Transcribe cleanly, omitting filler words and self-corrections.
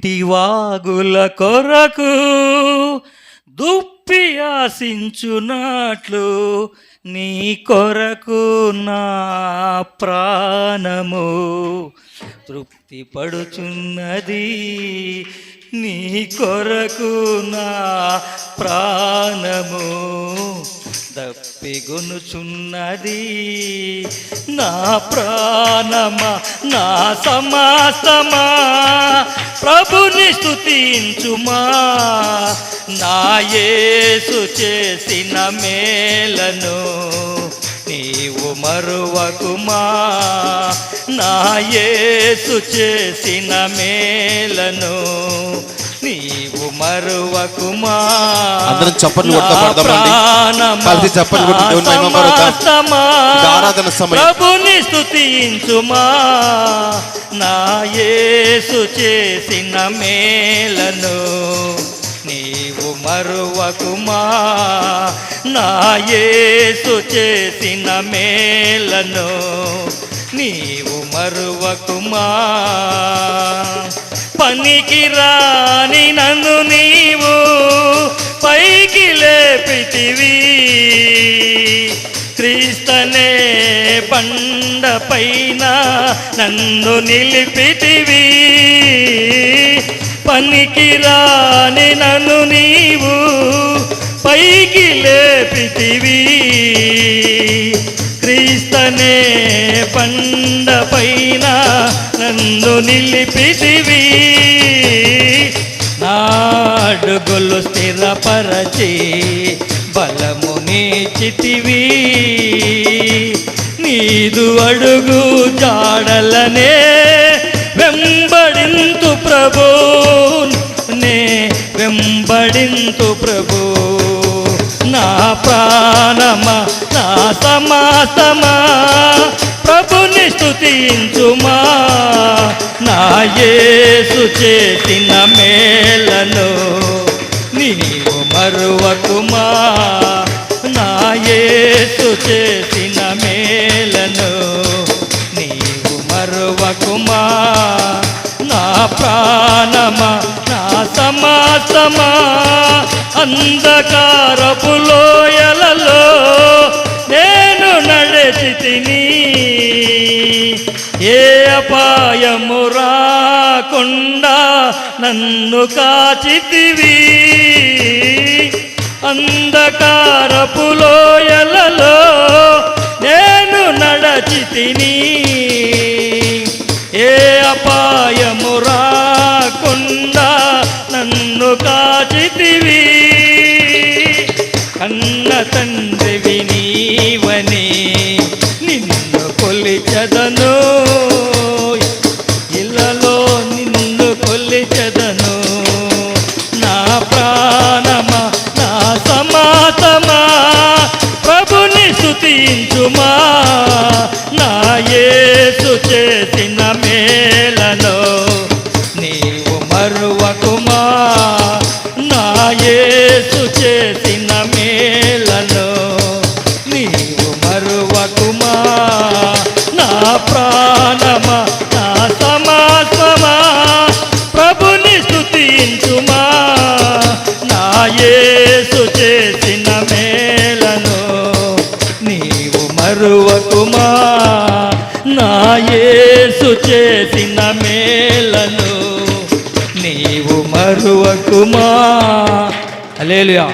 నీటి వాగుల కొరకు దుప్పి ఆశించునట్లు నీ కొరకు నా ప్రాణము తృప్తి పడుచున్నది. నీ కొరకు నా ప్రాణము దప్పిగొనుచున్నది. నా ప్రాణమా నా సమస్తమా ప్రభుని స్తుతించుమా. నా యేసు చేసిన మేలను నీవు మరువకుమా. నా యేసు చేసిన మేలను నీవు మరువకుమా. అందరం చప్పట్లు కొడతామండి. చప్పట్లు ఆరాధన సమయం ప్రభుని స్తుతించుమా. నా యేసు చేసిన మేలను నీవు మరువకుమా. నా యేసు చేసిన మేలను నీవు మరువకుమా. పనికి రాని నన్ను నీవు పైకి లేపితివి. క్రీస్తనే బండ పైన నన్ను నిలిపితివి. పనికి రాని నన్ను నీవు పైకి లేపితివి. క్రీస్తనే బండ పైన నన్ను నిలిపితివి. నా అడుగులు స్థిరపరచి బలమునిచ్చితివి. నీదు అడుగు జాడలనే వెంబడింతు ప్రభు. నే వెంబడింతు ప్రభు. నా ప్రాణమా నా సమస్తమా ప్రభుని స్తుతించుమా. నా యేసు చేసిన మేలను నీవు మరువకుమా. నా యేసు చేసిన మేలను నీవు మరువకుమా. నా ప్రాణమా నా సమస్తమా అంధకారపు లోయలలో నేను నడిచితిని. ఏ అపాయము రాకుండా నన్ను కాచితివి. అంధకారపు లోయలలో నేను నడిచితిని. ఏ అపాయము రాకుండా నన్ను కాచితివి. కన్న తండ్రివి నీవని నిన్ను కొలిచెదను. ఇళ్ళలో నిన్ను కొలిచెదను. నా ప్రాణమా నా సమస్తమా ప్రభుని స్తుతించుమా. నా యేసు చేసిన మేలను నీవు మరువకుమా. నా యేసు చేసిన మేలను నీవు మరువకుమా. నా ప్రాణమా నా సమస్తమా ప్రభుని స్తుతించుమా. నా యేసు చేసిన మేలను నీవు మరువకుమా. నా యేసు చేసిన మేలను నీవు మరువకుమా. హల్లెలూయా.